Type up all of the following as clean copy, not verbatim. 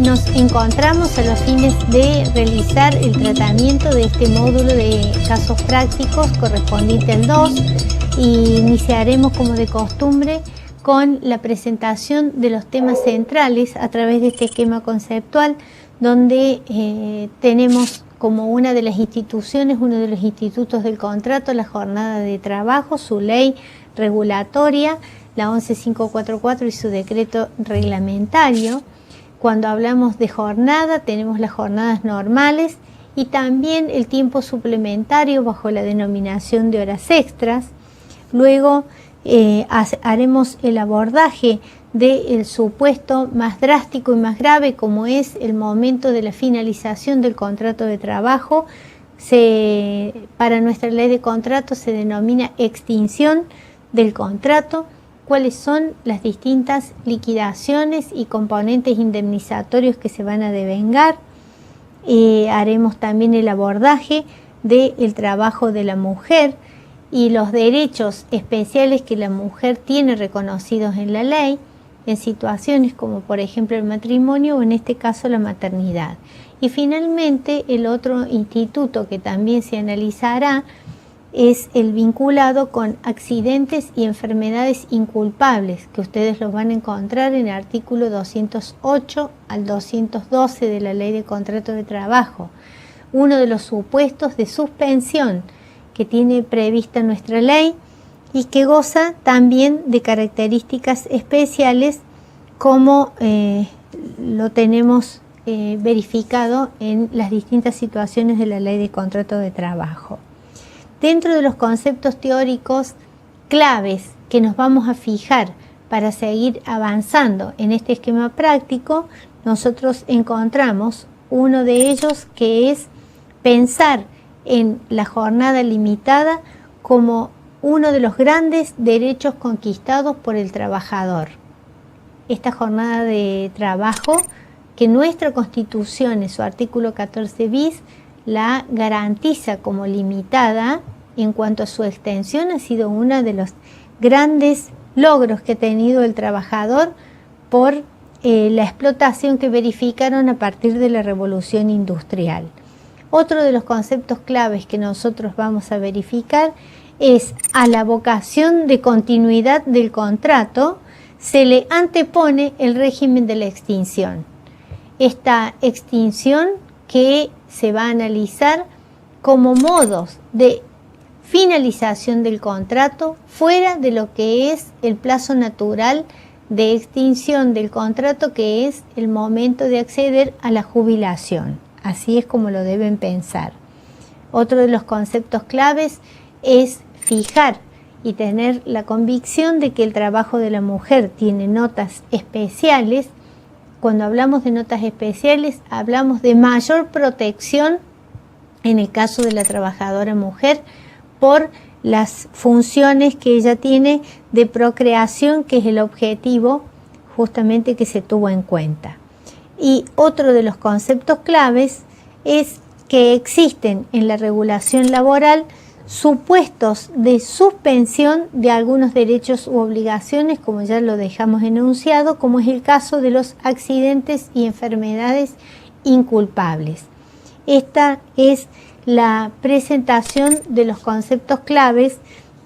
nos encontramos a los fines de realizar el tratamiento de este módulo de casos prácticos correspondiente al 2 y iniciaremos como de costumbre con la presentación de los temas centrales a través de este esquema conceptual donde tenemos como una de las instituciones, uno de los institutos del contrato, la jornada de trabajo, su ley regulatoria, la 11544 y su decreto reglamentario. Cuando hablamos de jornada, tenemos las jornadas normales y también el tiempo suplementario bajo la denominación de horas extras. Luego haremos el abordaje del supuesto más drástico y más grave, como es el momento de la finalización del contrato de trabajo. Para nuestra ley de contrato se denomina extinción del contrato. Cuáles son las distintas liquidaciones y componentes indemnizatorios que se van a devengar. Haremos también el abordaje del trabajo de la mujer y los derechos especiales que la mujer tiene reconocidos en la ley en situaciones como por ejemplo el matrimonio o en este caso la maternidad. Y finalmente el otro instituto que también se analizará es el vinculado con accidentes y enfermedades inculpables, que ustedes los van a encontrar en el artículo 208 al 212 de la Ley de Contrato de Trabajo. Uno de los supuestos de suspensión que tiene prevista nuestra ley y que goza también de características especiales como lo tenemos verificado en las distintas situaciones de la Ley de Contrato de Trabajo. Dentro de los conceptos teóricos claves que nos vamos a fijar para seguir avanzando en este esquema práctico, nosotros encontramos uno de ellos que es pensar en la jornada limitada como uno de los grandes derechos conquistados por el trabajador. Esta jornada de trabajo que nuestra Constitución en su artículo 14 bis la garantiza como limitada en cuanto a su extensión, ha sido uno de los grandes logros que ha tenido el trabajador por la explotación que verificaron a partir de la revolución industrial. Otro de los conceptos claves que nosotros vamos a verificar es a la vocación de continuidad del contrato se le antepone el régimen de la extinción. Esta extinción que se va a analizar como modos de finalización del contrato fuera de lo que es el plazo natural de extinción del contrato, que es el momento de acceder a la jubilación. Así es como lo deben pensar. Otro de los conceptos claves es fijar y tener la convicción de que el trabajo de la mujer tiene notas especiales. Cuando hablamos de notas especiales, hablamos de mayor protección en el caso de la trabajadora mujer por las funciones que ella tiene de procreación, que es el objetivo justamente que se tuvo en cuenta. Y otro de los conceptos claves es que existen en la regulación laboral supuestos de suspensión de algunos derechos u obligaciones, como ya lo dejamos enunciado, como es el caso de los accidentes y enfermedades inculpables. Esta es la presentación de los conceptos claves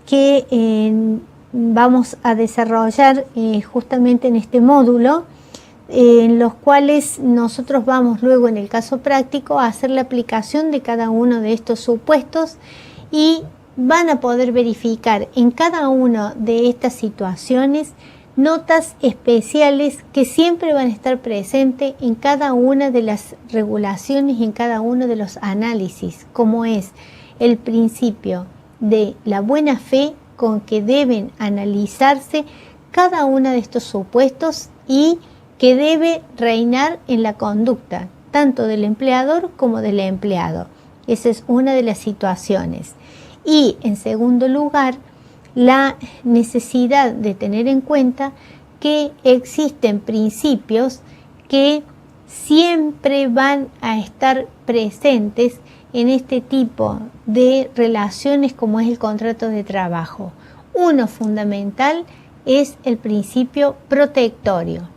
que vamos a desarrollar justamente en este módulo, en los cuales nosotros vamos luego en el caso práctico a hacer la aplicación de cada uno de estos supuestos y van a poder verificar en cada una de estas situaciones notas especiales que siempre van a estar presentes en cada una de las regulaciones y en cada uno de los análisis, como es el principio de la buena fe con que deben analizarse cada uno de estos supuestos y que debe reinar en la conducta tanto del empleador como del empleado. Esa es una de las situaciones. Y en segundo lugar, la necesidad de tener en cuenta que existen principios que siempre van a estar presentes en este tipo de relaciones como es el contrato de trabajo. Uno fundamental es el principio protectorio.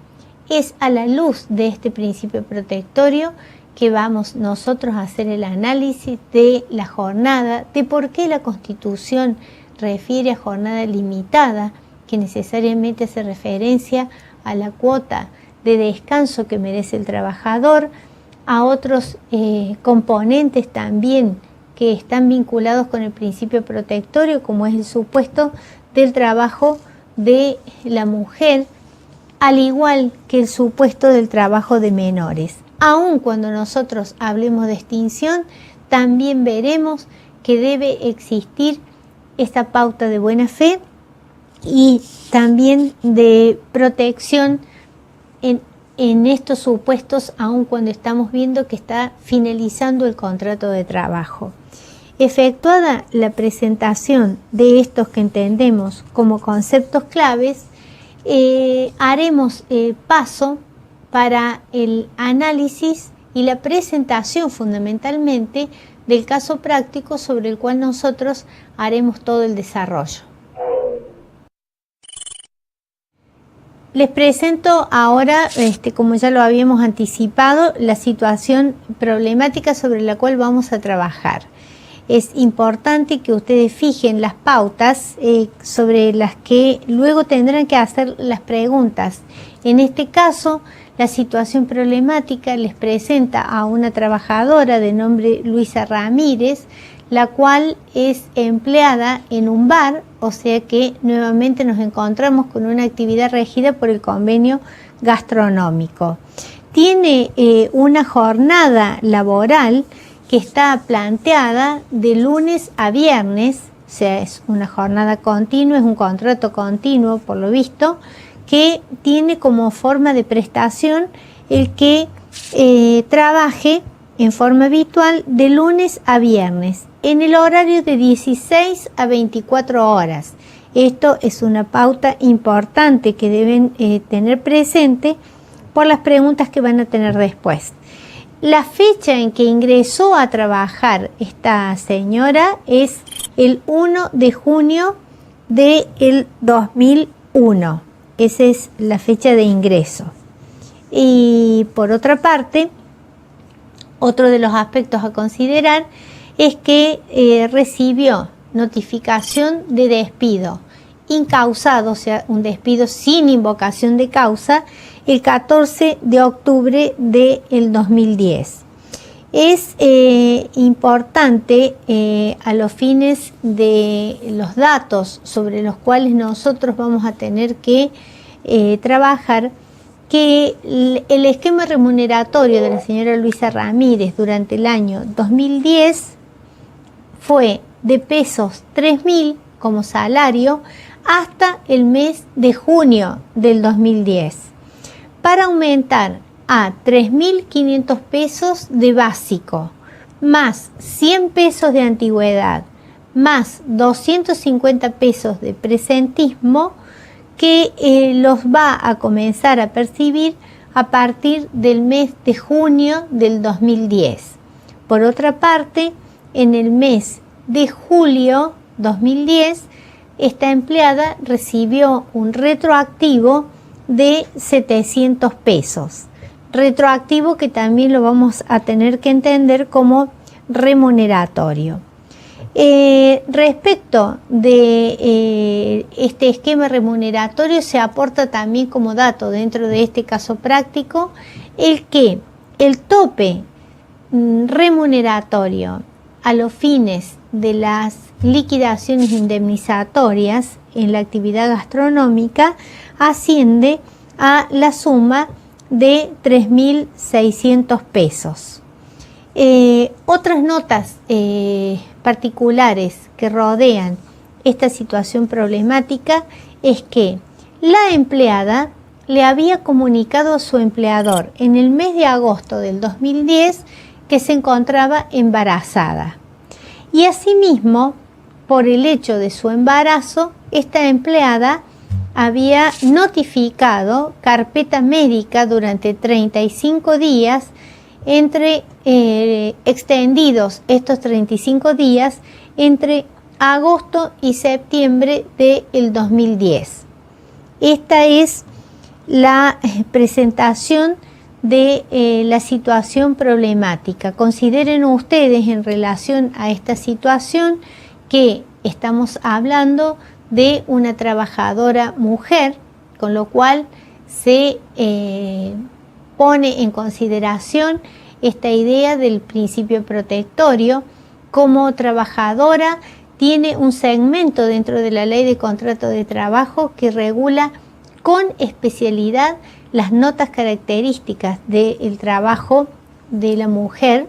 es a la luz de este principio protectorio que vamos nosotros a hacer el análisis de la jornada, de por qué la Constitución refiere a jornada limitada, que necesariamente hace referencia a la cuota de descanso que merece el trabajador, a otros componentes también que están vinculados con el principio protectorio, como es el supuesto del trabajo de la mujer, al igual que el supuesto del trabajo de menores. Aun cuando nosotros hablemos de extinción, también veremos que debe existir esta pauta de buena fe y también de protección en estos supuestos, aun cuando estamos viendo que está finalizando el contrato de trabajo. Efectuada la presentación de estos que entendemos como conceptos claves, haremos paso para el análisis y la presentación fundamentalmente del caso práctico sobre el cual nosotros haremos todo el desarrollo. Les presento ahora, como ya lo habíamos anticipado, la situación problemática sobre la cual vamos a trabajar. Es importante que ustedes fijen las pautas sobre las que luego tendrán que hacer las preguntas. En este caso, la situación problemática les presenta a una trabajadora de nombre Luisa Ramírez, la cual es empleada en un bar, o sea que nuevamente nos encontramos con una actividad regida por el convenio gastronómico. Tiene una jornada laboral que está planteada de lunes a viernes, o sea, es una jornada continua, es un contrato continuo por lo visto, que tiene como forma de prestación el que trabaje en forma habitual de lunes a viernes, en el horario de 16 a 24 horas. Esto es una pauta importante que deben tener presente por las preguntas que van a tener después. La fecha en que ingresó a trabajar esta señora es el 1 de junio del 2001. Esa es la fecha de ingreso. Y por otra parte, otro de los aspectos a considerar es que recibió notificación de despido incausado, o sea, un despido sin invocación de causa, el 14 de octubre del 2010. Es importante a los fines de los datos sobre los cuales nosotros vamos a tener que trabajar, que el esquema remuneratorio de la señora Luisa Ramírez durante el año 2010 fue de pesos 3.000 como salario hasta el mes de junio del 2010, para aumentar a 3.500 pesos de básico, más 100 pesos de antigüedad, más 250 pesos de presentismo, que los va a comenzar a percibir a partir del mes de junio del 2010. Por otra parte, en el mes de julio 2010, esta empleada recibió un retroactivo de 700 pesos. Retroactivo que también lo vamos a tener que entender como remuneratorio. Respecto de este esquema remuneratorio, se aporta también como dato dentro de este caso práctico el que el tope remuneratorio a los fines de las liquidaciones indemnizatorias en la actividad gastronómica asciende a la suma de 3.600 pesos. Otras notas particulares que rodean esta situación problemática es que la empleada le había comunicado a su empleador en el mes de agosto del 2010 que se encontraba embarazada. Y asimismo, por el hecho de su embarazo, esta empleada había notificado carpeta médica durante 35 días, extendidos estos 35 días entre agosto y septiembre del 2010. Esta es la presentación de la situación problemática. Consideren ustedes en relación a esta situación que estamos hablando de una trabajadora mujer, con lo cual se pone en consideración esta idea del principio protectorio. Como trabajadora tiene un segmento dentro de la ley de contrato de trabajo que regula con especialidad las notas características del trabajo de la mujer.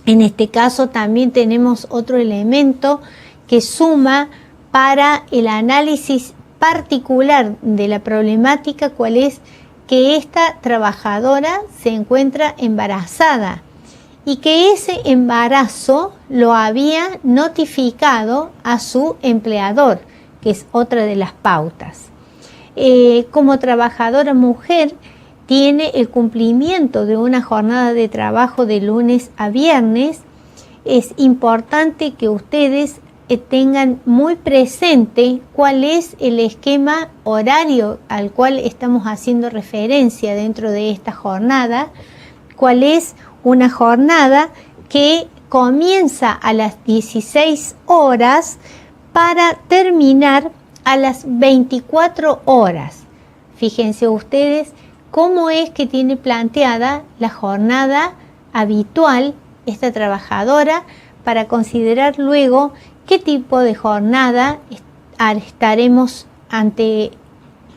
En este caso también tenemos otro elemento que suma para el análisis particular de la problemática, cuál es que esta trabajadora se encuentra embarazada y que ese embarazo lo había notificado a su empleador, que es otra de las pautas. Como trabajadora mujer tiene el cumplimiento de una jornada de trabajo de lunes a viernes. Es importante que ustedes tengan muy presente cuál es el esquema horario al cual estamos haciendo referencia dentro de esta jornada, cuál es una jornada que comienza a las 16 horas para terminar a las 24 horas. Fíjense ustedes cómo es que tiene planteada la jornada habitual esta trabajadora para considerar luego qué tipo de jornada estaremos ante,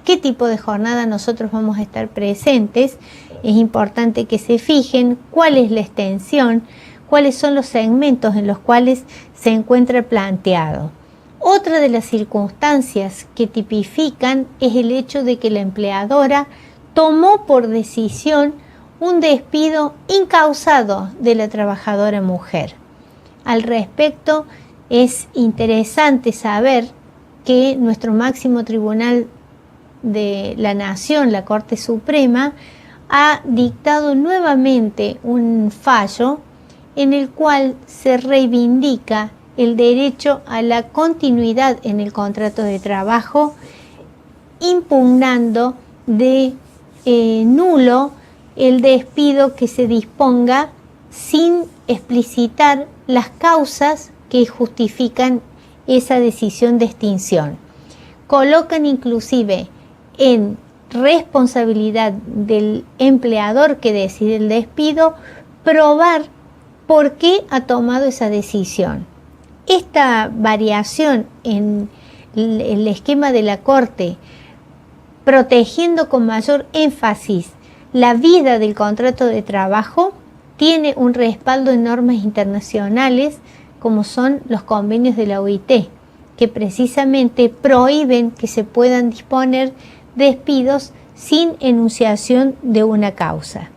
qué tipo de jornada nosotros vamos a estar presentes. Es importante que se fijen cuál es la extensión, cuáles son los segmentos en los cuales se encuentra planteado. Otra de las circunstancias que tipifican es el hecho de que la empleadora tomó por decisión un despido incausado de la trabajadora mujer. Al respecto, es interesante saber que nuestro máximo tribunal de la Nación, la Corte Suprema, ha dictado nuevamente un fallo en el cual se reivindica el derecho a la continuidad en el contrato de trabajo, impugnando de nulo el despido que se disponga sin explicitar las causas que justifican esa decisión de extinción. Colocan inclusive en responsabilidad del empleador que decide el despido probar por qué ha tomado esa decisión. Esta variación en el esquema de la Corte, protegiendo con mayor énfasis la vida del contrato de trabajo, tiene un respaldo en normas internacionales como son los convenios de la OIT, que precisamente prohíben que se puedan disponer despidos sin enunciación de una causa.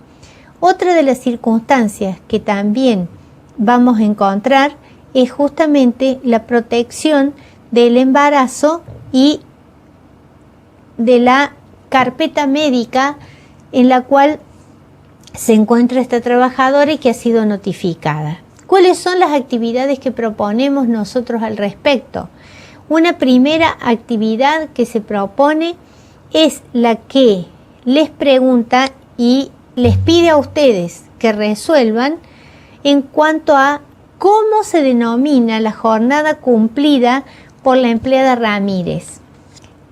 Otra de las circunstancias que también vamos a encontrar es justamente la protección del embarazo y de la carpeta médica en la cual se encuentra esta trabajadora y que ha sido notificada. ¿Cuáles son las actividades que proponemos nosotros al respecto? Una primera actividad que se propone es la que les pregunta y les pide a ustedes que resuelvan en cuanto a cómo se denomina la jornada cumplida por la empleada Ramírez.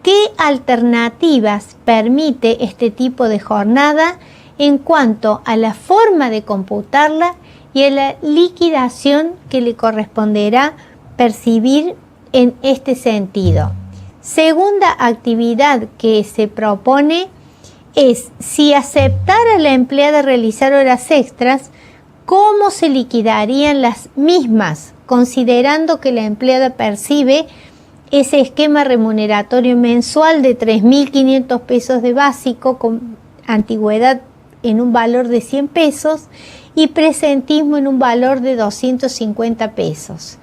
¿Qué alternativas permite este tipo de jornada en cuanto a la forma de computarla y a la liquidación que le corresponderá percibir en este sentido? Segunda actividad que se propone es, si aceptara la empleada realizar horas extras, ¿cómo se liquidarían las mismas, considerando que la empleada percibe ese esquema remuneratorio mensual de 3.500 pesos de básico con antigüedad en un valor de 100 pesos y presentismo en un valor de 250 pesos?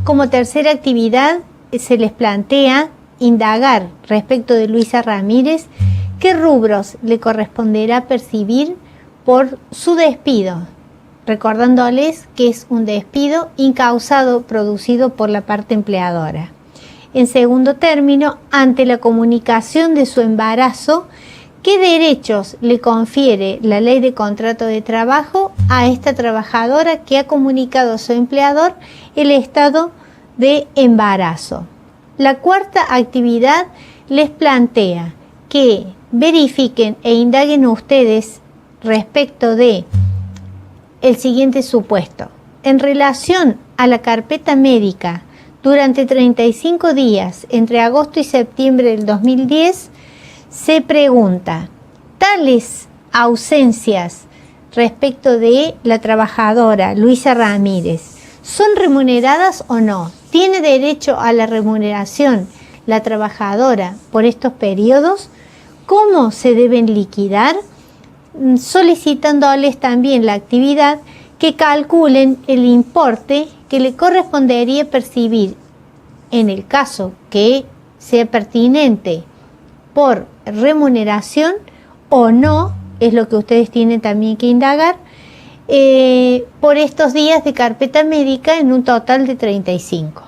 Como tercera actividad se les plantea indagar respecto de Luisa Ramírez qué rubros le corresponderá percibir por su despido, recordándoles que es un despido incausado producido por la parte empleadora. En segundo término, ante la comunicación de su embarazo, ¿Qué derechos le confiere la ley de contrato de trabajo a esta trabajadora que ha comunicado a su empleador el estado de embarazo? La cuarta actividad les plantea que verifiquen e indaguen ustedes respecto de el siguiente supuesto. En relación a la carpeta médica, durante 35 días entre agosto y septiembre del 2010, se pregunta, ¿tales ausencias respecto de la trabajadora Luisa Ramírez son remuneradas o no? ¿Tiene derecho a la remuneración la trabajadora por estos periodos? ¿Cómo se deben liquidar? Solicitándoles también la actividad que calculen el importe que le correspondería percibir en el caso que sea pertinente por remuneración o no, es lo que ustedes tienen también que indagar, por estos días de carpeta médica en un total de 35.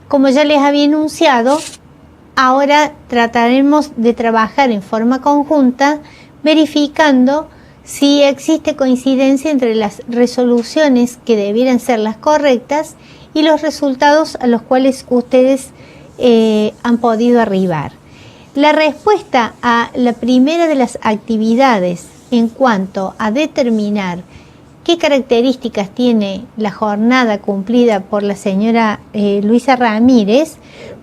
Como ya les había enunciado, ahora trataremos de trabajar en forma conjunta, verificando si existe coincidencia entre las resoluciones que debieran ser las correctas y los resultados a los cuales ustedes han podido arribar. La respuesta a la primera de las actividades en cuanto a determinar qué características tiene la jornada cumplida por la señora Luisa Ramírez,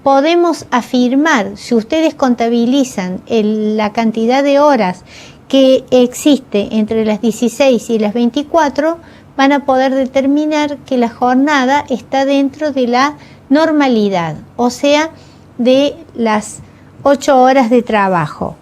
podemos afirmar, si ustedes contabilizan la cantidad de horas que existe entre las 16 y las 24, van a poder determinar que la jornada está dentro de la normalidad, o sea, de las 8 horas de trabajo.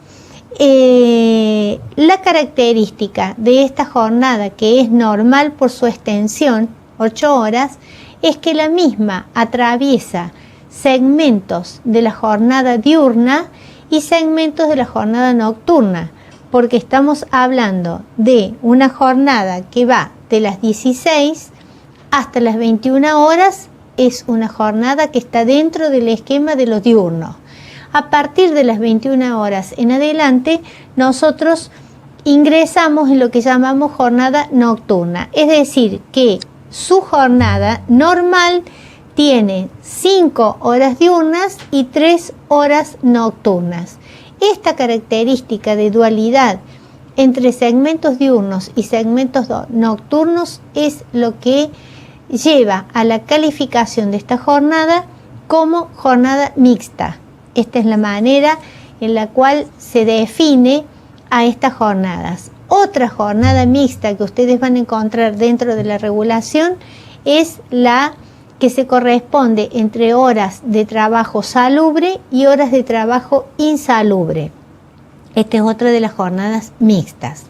La característica de esta jornada, que es normal por su extensión, 8 horas, es que la misma atraviesa segmentos de la jornada diurna y segmentos de la jornada nocturna, porque estamos hablando de una jornada que va de las 16 hasta las 21 horas, es una jornada que está dentro del esquema de lo diurno. A partir de las 21 horas en adelante, nosotros ingresamos en lo que llamamos jornada nocturna, es decir, que su jornada normal tiene 5 horas diurnas y 3 horas nocturnas. Esta característica de dualidad entre segmentos diurnos y segmentos nocturnos es lo que lleva a la calificación de esta jornada como jornada mixta. Esta es la manera en la cual se define a estas jornadas. Otra jornada mixta que ustedes van a encontrar dentro de la regulación es la que se corresponde entre horas de trabajo salubre y horas de trabajo insalubre. Esta es otra de las jornadas mixtas.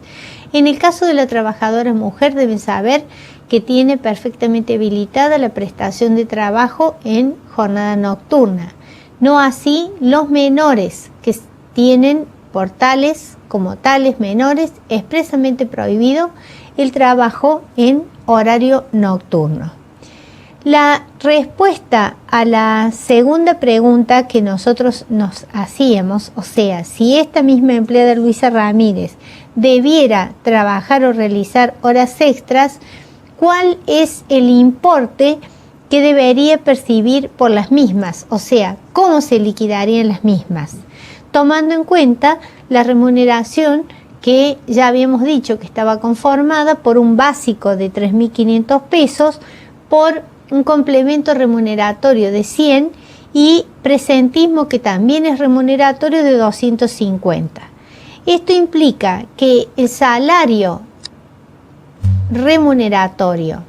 En el caso de la trabajadora mujer, deben saber que tiene perfectamente habilitada la prestación de trabajo en jornada nocturna. No así los menores, que tienen por tales como tales menores expresamente prohibido el trabajo en horario nocturno. La respuesta a la segunda pregunta que nosotros nos hacíamos, o sea, si esta misma empleada Luisa Ramírez debiera trabajar o realizar horas extras, ¿cuál es el importe que debería percibir por las mismas? O sea, ¿cómo se liquidarían las mismas? Tomando en cuenta la remuneración que ya habíamos dicho que estaba conformada por un básico de 3.500 pesos, por un complemento remuneratorio de 100 y presentismo que también es remuneratorio de 250. Esto implica que el salario remuneratorio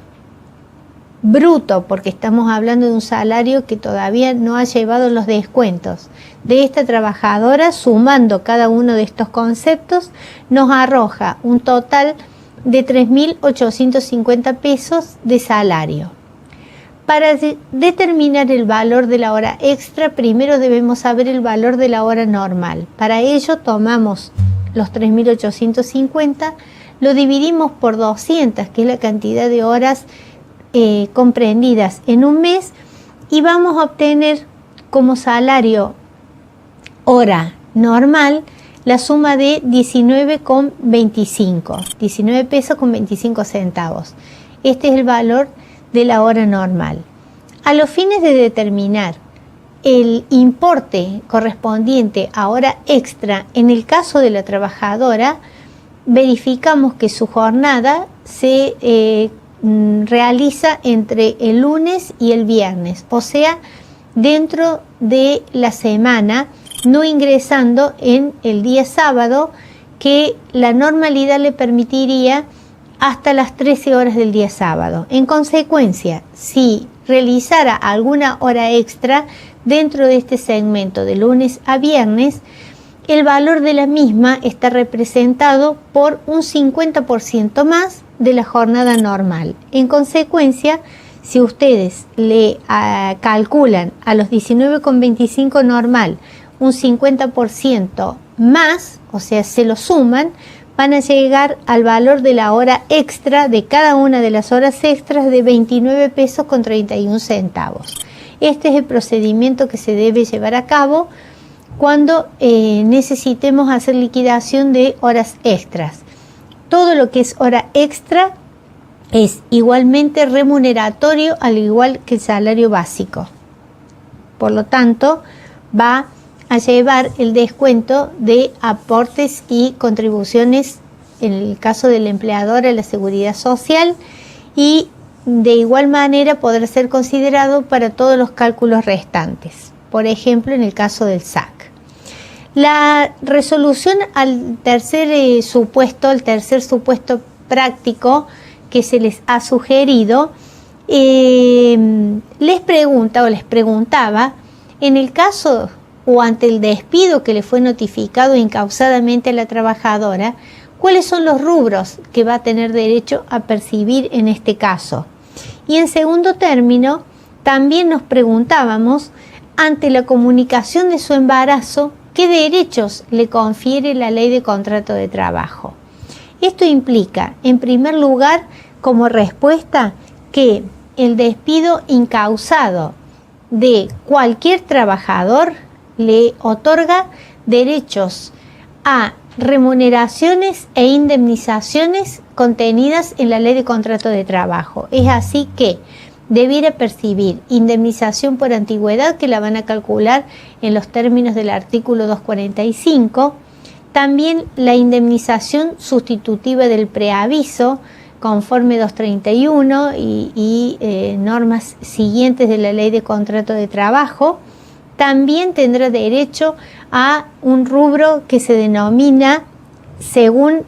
bruto, porque estamos hablando de un salario que todavía no ha llevado los descuentos de esta trabajadora, sumando cada uno de estos conceptos, nos arroja un total de 3.850 pesos de salario. Para determinar el valor de la hora extra, primero debemos saber el valor de la hora normal. Para ello tomamos los 3.850, lo dividimos por 200, que es la cantidad de horas comprendidas en un mes, y vamos a obtener como salario hora normal la suma de 19,25, 19 pesos con 25 centavos. Este es el valor de la hora normal. A los fines de determinar el importe correspondiente a hora extra, en el caso de la trabajadora, verificamos que su jornada se realiza entre el lunes y el viernes, o sea, dentro de la semana, no ingresando en el día sábado, que la normalidad le permitiría hasta las 13 horas del día sábado. En consecuencia, si realizara alguna hora extra dentro de este segmento de lunes a viernes, el valor de la misma está representado por un 50% más de la jornada normal. En consecuencia, si ustedes le calculan a los 19,25 normal un 50% más, o sea, se lo suman, van a llegar al valor de la hora extra de cada una de las horas extras de 29 pesos con 31 centavos. Este es el procedimiento que se debe llevar a cabo cuando necesitemos hacer liquidación de horas extras. Todo lo que es hora extra es igualmente remuneratorio, al igual que el salario básico. Por lo tanto, va a llevar el descuento de aportes y contribuciones, en el caso del empleador, a la seguridad social, y de igual manera podrá ser considerado para todos los cálculos restantes, por ejemplo en el caso del SAC. La resolución al tercer supuesto práctico que se les ha sugerido, les preguntaba, en el caso o ante el despido que le fue notificado incausadamente a la trabajadora, ¿cuáles son los rubros que va a tener derecho a percibir en este caso? Y en segundo término, también nos preguntábamos, ante la comunicación de su embarazo, ¿qué derechos le confiere la Ley de Contrato de Trabajo? Esto implica, en primer lugar, como respuesta, que el despido incausado de cualquier trabajador le otorga derechos a remuneraciones e indemnizaciones contenidas en la Ley de Contrato de Trabajo. Es así que debiera percibir indemnización por antigüedad, que la van a calcular en los términos del artículo 245, también la indemnización sustitutiva del preaviso, conforme 231 y normas siguientes de la Ley de Contrato de Trabajo. También tendrá derecho a un rubro que se denomina, según,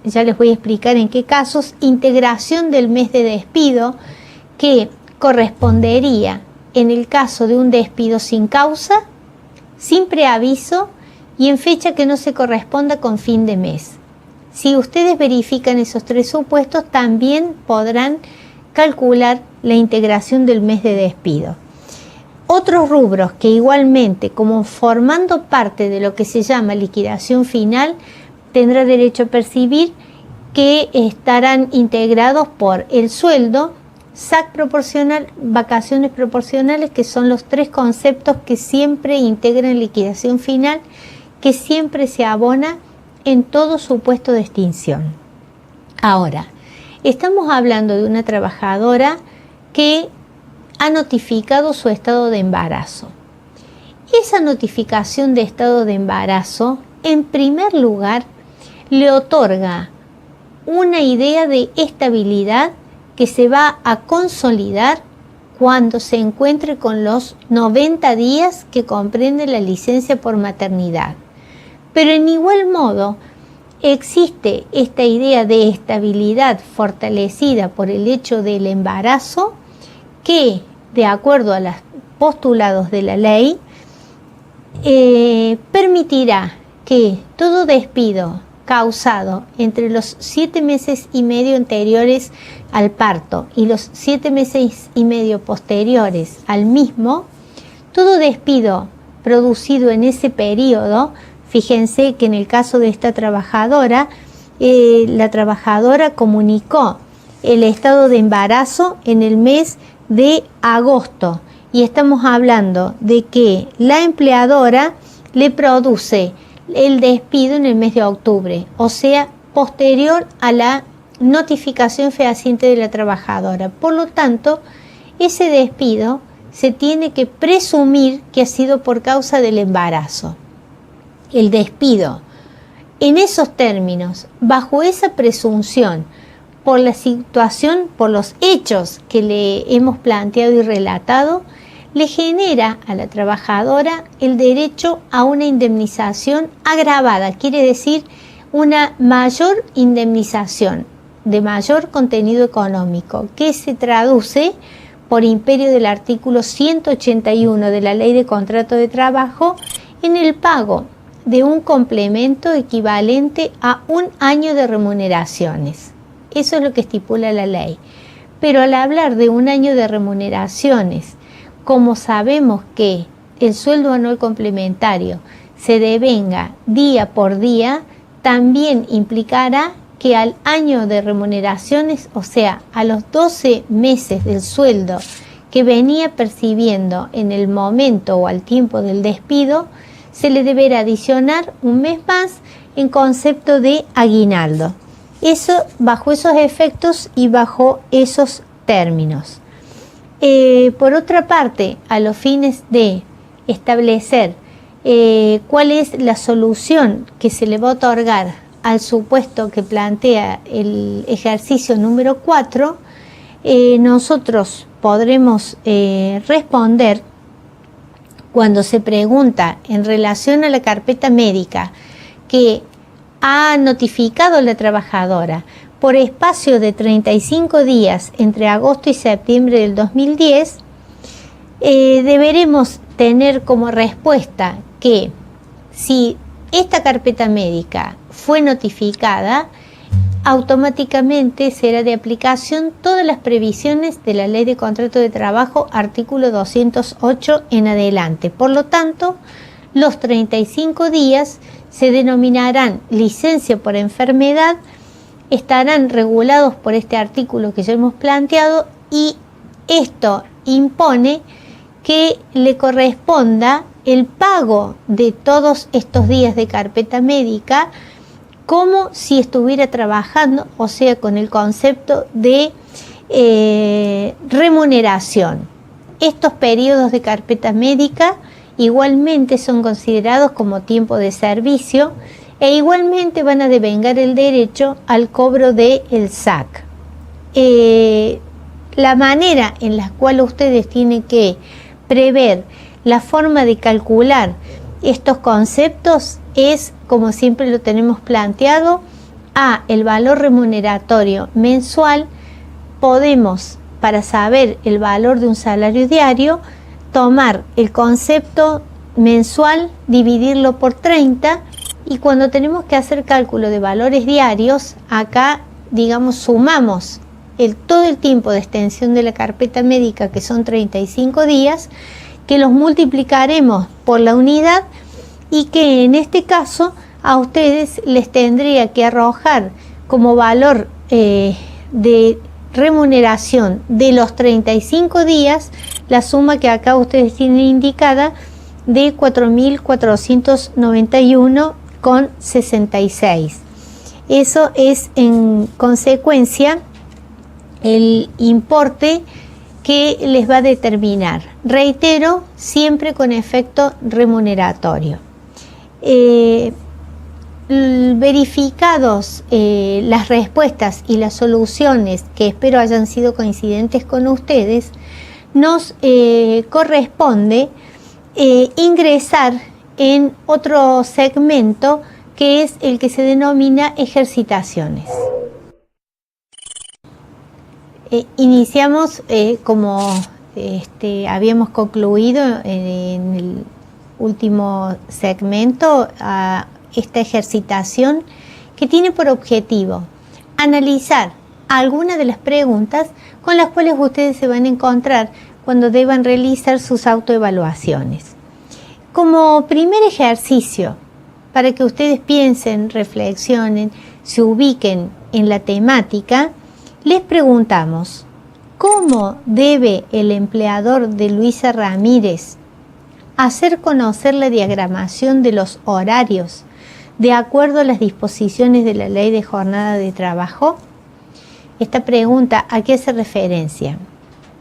ya les voy a explicar en qué casos, integración del mes de despido, que correspondería en el caso de un despido sin causa, sin preaviso y en fecha que no se corresponda con fin de mes. Si ustedes verifican esos tres supuestos, también podrán calcular la integración del mes de despido. Otros rubros que igualmente, como formando parte de lo que se llama liquidación final, tendrá derecho a percibir, que estarán integrados por el sueldo, SAC proporcional, vacaciones proporcionales, que son los tres conceptos que siempre integran liquidación final, que siempre se abona en todo supuesto de extinción. Ahora, estamos hablando de una trabajadora que ha notificado su estado de embarazo. Esa notificación de estado de embarazo, en primer lugar, le otorga una idea de estabilidad que se va a consolidar cuando se encuentre con los 90 días que comprende la licencia por maternidad. Pero en igual modo, existe esta idea de estabilidad fortalecida por el hecho del embarazo, que, de acuerdo a los postulados de la ley, permitirá que todo despido causado entre los 7 meses y medio anteriores al parto y los 7 meses y medio posteriores al mismo, todo despido producido en ese periodo, fíjense que en el caso de esta trabajadora, la trabajadora comunicó el estado de embarazo en el mes de agosto, y estamos hablando de que la empleadora le produce el despido en el mes de octubre, o sea, posterior a la notificación fehaciente de la trabajadora. Por lo tanto, ese despido se tiene que presumir que ha sido por causa del embarazo. El despido, en esos términos, bajo esa presunción, por la situación, por los hechos que le hemos planteado y relatado, le genera a la trabajadora el derecho a una indemnización agravada, quiere decir una mayor indemnización de mayor contenido económico, que se traduce por imperio del artículo 181 de la Ley de Contrato de Trabajo en el pago de un complemento equivalente a 1 año de remuneraciones. Eso es lo que estipula la ley. Pero al hablar de 1 año de remuneraciones, como sabemos que el sueldo anual complementario se devenga día por día, también implicará que al año de remuneraciones, o sea, a los 12 meses del sueldo que venía percibiendo en el momento o al tiempo del despido, se le deberá adicionar un mes más en concepto de aguinaldo. Eso bajo esos efectos y bajo esos términos. Por otra parte, a los fines de establecer cuál es la solución que se le va a otorgar al supuesto que plantea el ejercicio número 4, nosotros podremos responder cuando se pregunta en relación a la carpeta médica que ha notificado la trabajadora por espacio de 35 días entre agosto y septiembre del 2010, deberemos tener como respuesta que si esta carpeta médica fue notificada, automáticamente será de aplicación todas las previsiones de la Ley de Contrato de Trabajo, artículo 208 en adelante. Por lo tanto, los 35 días se denominarán licencia por enfermedad, estarán regulados por este artículo que ya hemos planteado, y esto impone que le corresponda el pago de todos estos días de carpeta médica como si estuviera trabajando, o sea, con el concepto de remuneración. Estos periodos de carpeta médica igualmente son considerados como tiempo de servicio e igualmente van a devengar el derecho al cobro del SAC. La manera en la cual ustedes tienen que prever la forma de calcular estos conceptos es, como siempre lo tenemos planteado, el valor remuneratorio mensual. Podemos, para saber el valor de un salario diario, tomar el concepto mensual, dividirlo por 30, y cuando tenemos que hacer cálculo de valores diarios, acá, digamos, sumamos todo el tiempo de extensión de la carpeta médica, que son 35 días, que los multiplicaremos por la unidad y que en este caso a ustedes les tendría que arrojar como valor de remuneración de los 35 días la suma que acá ustedes tienen indicada de 4.491,66. Eso es en consecuencia el importe que les va a determinar. Reitero, siempre con efecto remuneratorio. Verificados las respuestas y las soluciones, que espero hayan sido coincidentes con ustedes, nos corresponde ingresar en otro segmento, que es el que se denomina ejercitaciones. Iniciamos como habíamos concluido en el último segmento a esta ejercitación, que tiene por objetivo analizar algunas de las preguntas con las cuales ustedes se van a encontrar cuando deban realizar sus autoevaluaciones. Como primer ejercicio, para que ustedes piensen, reflexionen, se ubiquen en la temática, les preguntamos: ¿cómo debe el empleador de Luisa Ramírez hacer conocer la diagramación de los horarios de acuerdo a las disposiciones de la Ley de Jornada de Trabajo? Esta pregunta, ¿a qué hace referencia?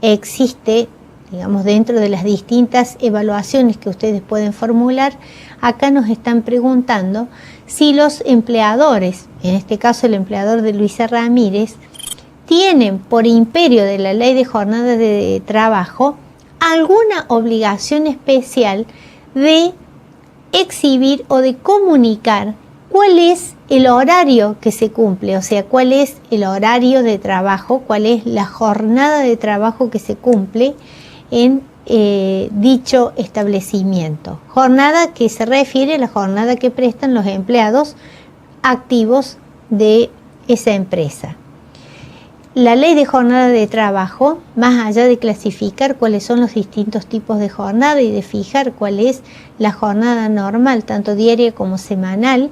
Existe, digamos, dentro de las distintas evaluaciones que ustedes pueden formular, acá nos están preguntando si los empleadores, en este caso el empleador de Luisa Ramírez, tienen por imperio de la Ley de Jornada de Trabajo alguna obligación especial de exhibir o de comunicar cuál es el horario que se cumple, o sea, cuál es el horario de trabajo, cuál es la jornada de trabajo que se cumple en dicho establecimiento. Jornada que se refiere a la jornada que prestan los empleados activos de esa empresa. La Ley de Jornada de Trabajo, más allá de clasificar cuáles son los distintos tipos de jornada y de fijar cuál es la jornada normal, tanto diaria como semanal,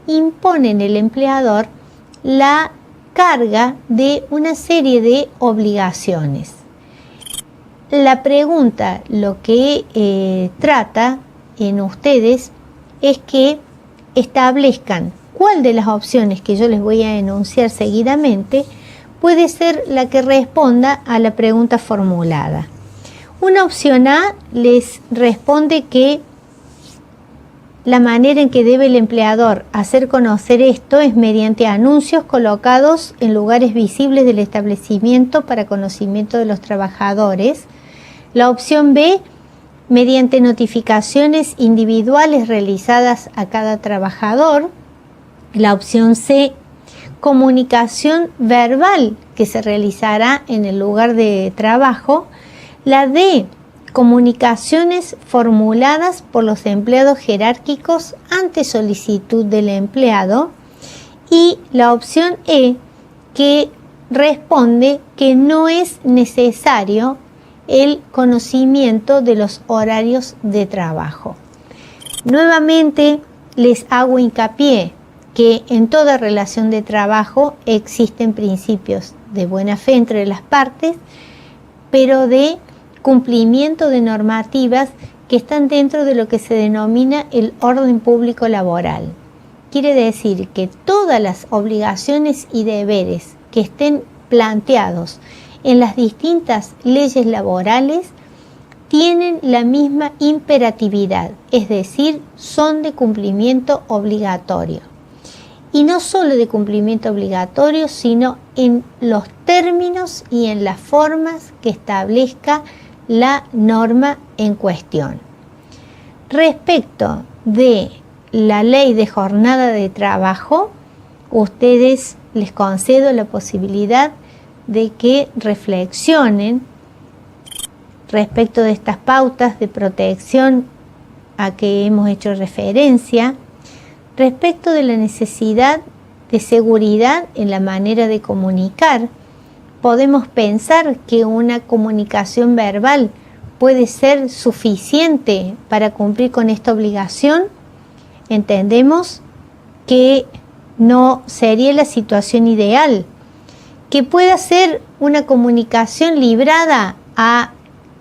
impone en el empleador la carga de una serie de obligaciones. la pregunta lo que trata en ustedes es que establezcan cuál de las opciones que yo les voy a enunciar seguidamente puede ser la que responda a la pregunta formulada. Una opción A les responde que la manera en que debe el empleador hacer conocer esto es mediante anuncios colocados en lugares visibles del establecimiento para conocimiento de los trabajadores. La opción B, mediante notificaciones individuales realizadas a cada trabajador. La opción C, comunicación verbal que se realizará en el lugar de trabajo. La D, comunicaciones formuladas por los empleados jerárquicos ante solicitud del empleado. Y la opción E, que responde que no es necesario el conocimiento de los horarios de trabajo. Nuevamente les hago hincapié que en toda relación de trabajo existen principios de buena fe entre las partes, pero de cumplimiento de normativas que están dentro de lo que se denomina el orden público laboral. Quiere decir que todas las obligaciones y deberes que estén planteados en las distintas leyes laborales tienen la misma imperatividad, es decir, son de cumplimiento obligatorio. Y no solo de cumplimiento obligatorio, sino en los términos y en las formas que establezca la norma en cuestión. Respecto de la ley de jornada de trabajo, ustedes les concedo la posibilidad de que reflexionen respecto de estas pautas de protección a que hemos hecho referencia, respecto de la necesidad de seguridad en la manera de comunicar. Podemos pensar que una comunicación verbal puede ser suficiente para cumplir con esta obligación. Entendemos que no sería la situación ideal, que pueda ser una comunicación librada a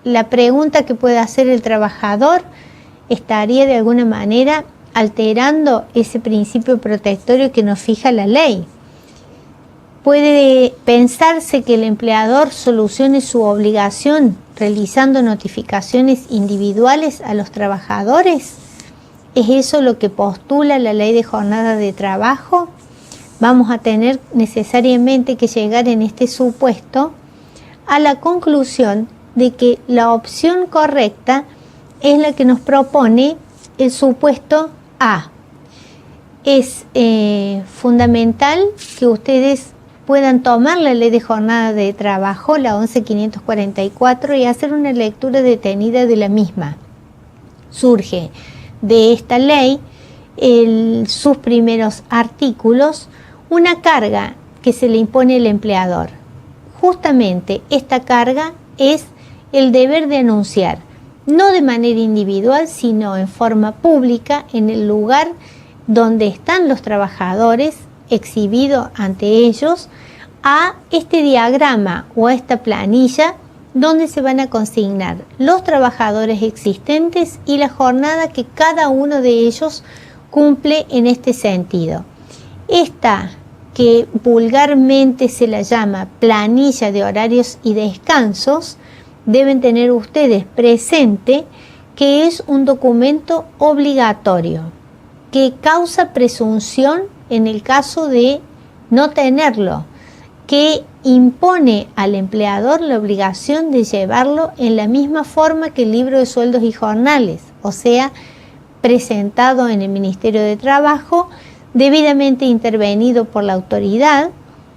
la pregunta que pueda hacer el trabajador, estaría de alguna manera alterando ese principio protectorio que nos fija la ley. Puede pensarse que el empleador solucione su obligación realizando notificaciones individuales a los trabajadores. ¿Es eso lo que postula la ley de jornada de trabajo? Vamos a tener necesariamente que llegar en este supuesto a la conclusión de que la opción correcta es la que nos propone el supuesto A. Es fundamental que ustedes puedan tomar la ley de jornada de trabajo, la 11.544, y hacer una lectura detenida de la misma. Surge de esta ley, sus primeros artículos, una carga que se le impone al empleador. Justamente esta carga es el deber de anunciar, no de manera individual, sino en forma pública, en el lugar donde están los trabajadores, exhibido ante ellos, a este diagrama o a esta planilla donde se van a consignar los trabajadores existentes y la jornada que cada uno de ellos cumple en este sentido. Esta, que vulgarmente se la llama planilla de horarios y descansos, deben tener ustedes presente que es un documento obligatorio, que causa presunción en el caso de no tenerlo, que impone al empleador la obligación de llevarlo en la misma forma que el libro de sueldos y jornales, o sea, presentado en el Ministerio de Trabajo, debidamente intervenido por la autoridad,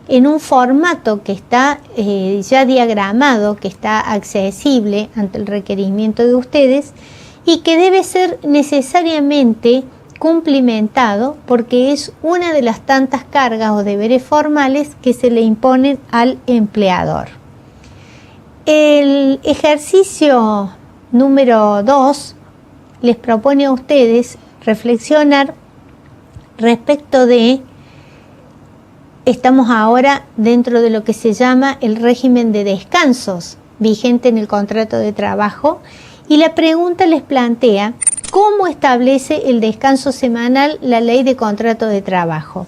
en un formato que está ya diagramado, que está accesible ante el requerimiento de ustedes y que debe ser necesariamente cumplimentado porque es una de las tantas cargas o deberes formales que se le imponen al empleador. El ejercicio número 2 les propone a ustedes reflexionar respecto de, estamos ahora dentro de lo que se llama el régimen de descansos vigente en el contrato de trabajo, y la pregunta les plantea cómo establece el descanso semanal la ley de contrato de trabajo.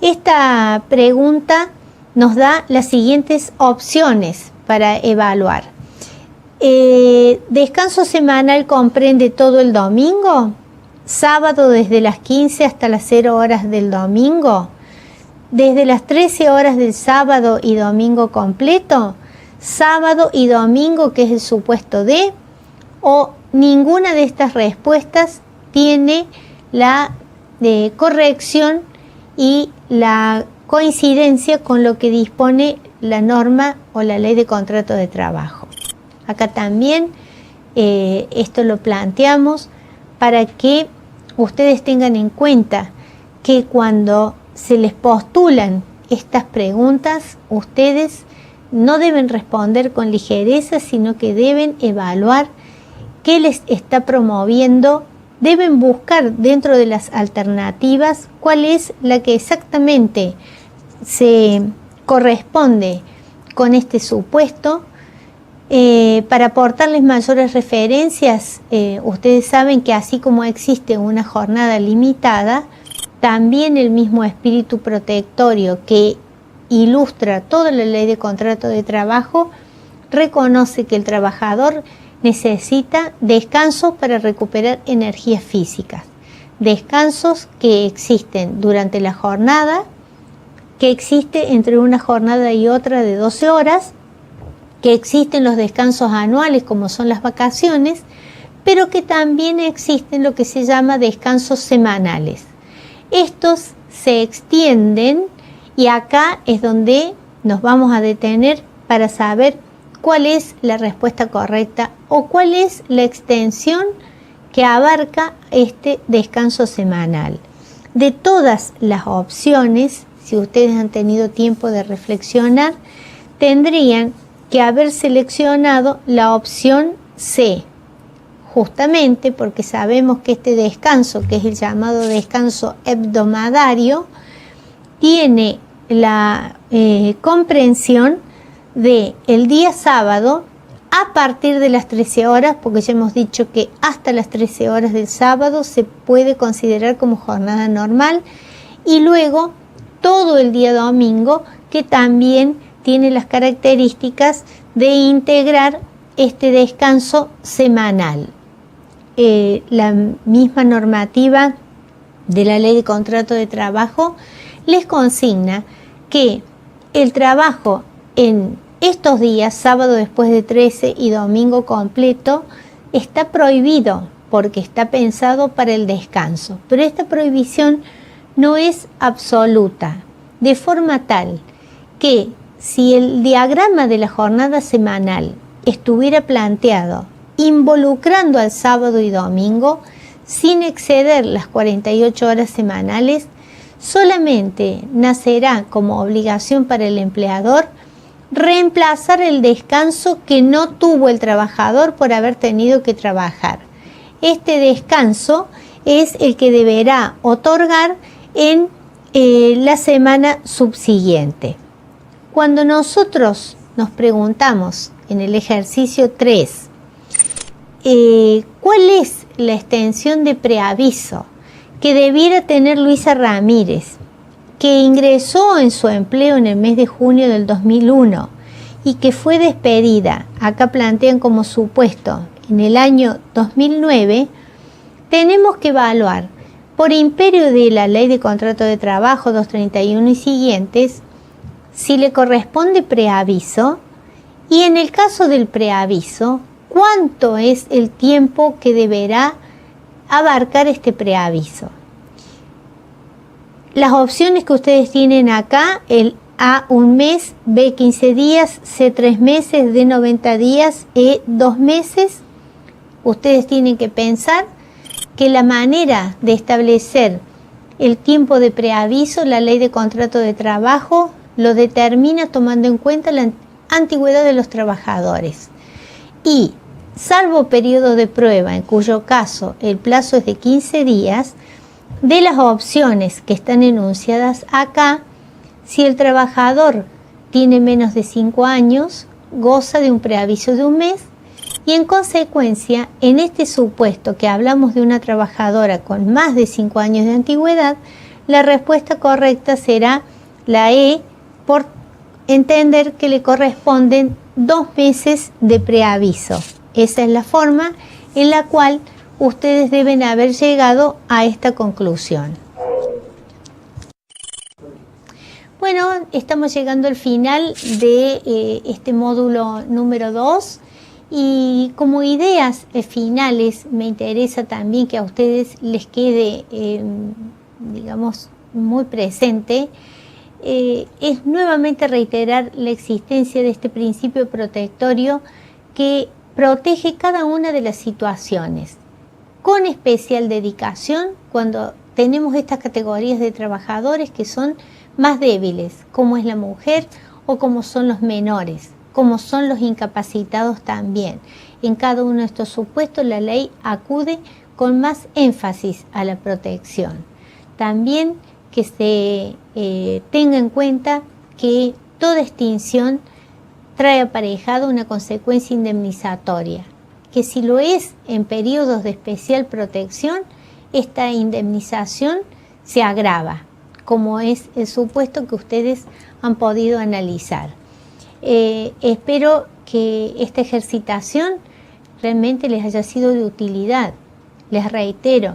Esta pregunta nos da las siguientes opciones para evaluar. ¿Descanso semanal comprende todo el domingo? ¿Sábado desde las 15 hasta las 0 horas del domingo? ¿Desde las 13 horas del sábado y domingo completo? ¿Sábado y domingo, que es el supuesto de? ¿O ninguna de estas respuestas tiene la corrección y la coincidencia con lo que dispone la norma o la ley de contrato de trabajo? Acá también esto lo planteamos para que ustedes tengan en cuenta que cuando se les postulan estas preguntas, ustedes no deben responder con ligereza, sino que deben evaluar qué les está promoviendo. Deben buscar dentro de las alternativas cuál es la que exactamente se corresponde con este supuesto. Para aportarles mayores referencias, ustedes saben que así como existe una jornada limitada, también el mismo espíritu protectorio que ilustra toda la ley de contrato de trabajo reconoce que el trabajador necesita descansos para recuperar energías físicas, descansos que existen durante la jornada, que existe entre una jornada y otra de 12 horas, que existen los descansos anuales como son las vacaciones, pero que también existen lo que se llama descansos semanales. Estos se extienden y acá es donde nos vamos a detener para saber cuál es la respuesta correcta o cuál es la extensión que abarca este descanso semanal. De todas las opciones, si ustedes han tenido tiempo de reflexionar, tendrían que haber seleccionado la opción C, justamente porque sabemos que este descanso, que es el llamado descanso hebdomadario, tiene la comprensión de el día sábado a partir de las 13 horas, porque ya hemos dicho que hasta las 13 horas del sábado se puede considerar como jornada normal, y luego todo el día domingo, que también tiene las características de integrar este descanso semanal. La misma normativa de la ley de contrato de trabajo les consigna que el trabajo en estos días, sábado después de 13 y domingo completo, está prohibido porque está pensado para el descanso, pero esta prohibición no es absoluta, de forma tal que si el diagrama de la jornada semanal estuviera planteado involucrando al sábado y domingo, sin exceder las 48 horas semanales, solamente nacerá como obligación para el empleador reemplazar el descanso que no tuvo el trabajador por haber tenido que trabajar. Este descanso es el que deberá otorgar en la semana subsiguiente. Cuando nosotros nos preguntamos en el ejercicio 3, ¿cuál es la extensión de preaviso que debiera tener Luisa Ramírez, que ingresó en su empleo en el mes de junio del 2001 y que fue despedida, acá plantean como supuesto, en el año 2009, tenemos que evaluar por imperio de la Ley de Contrato de Trabajo 231 y siguientes, si le corresponde preaviso, y en el caso del preaviso, cuánto es el tiempo que deberá abarcar este preaviso. Las opciones que ustedes tienen acá, el A 1 mes, B 15 días, C 3 meses, D 90 días, E 2 meses. Ustedes tienen que pensar que la manera de establecer el tiempo de preaviso, la Ley de Contrato de Trabajo, lo determina tomando en cuenta la antigüedad de los trabajadores. Y, salvo periodo de prueba, en cuyo caso el plazo es de 15 días, de las opciones que están enunciadas acá, si el trabajador tiene menos de 5 años goza de un preaviso de un mes y en consecuencia, en este supuesto que hablamos de una trabajadora con más de 5 años de antigüedad, la respuesta correcta será la E, por entender que le corresponden 2 meses de preaviso. Esa es la forma en la cual ustedes deben haber llegado a esta conclusión. Bueno, estamos llegando al final de este módulo número 2 y como ideas finales me interesa también que a ustedes les quede, digamos, muy presente, es nuevamente reiterar la existencia de este principio protectorio que protege cada una de las situaciones, con especial dedicación cuando tenemos estas categorías de trabajadores que son más débiles, como es la mujer o como son los menores, como son los incapacitados también. En cada uno de estos supuestos la ley acude con más énfasis a la protección. También que se tenga en cuenta que toda extinción trae aparejado una consecuencia indemnizatoria, que si lo es en periodos de especial protección, esta indemnización se agrava, como es el supuesto que ustedes han podido analizar. Espero que esta ejercitación realmente les haya sido de utilidad. Les reitero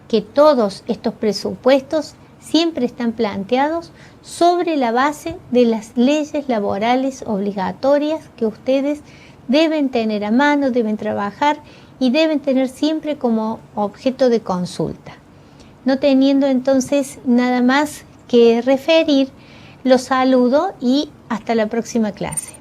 que todos estos presupuestos siempre están planteados sobre la base de las leyes laborales obligatorias que ustedes deben tener a mano, deben trabajar y deben tener siempre como objeto de consulta. No teniendo entonces nada más que referir, los saludo y hasta la próxima clase.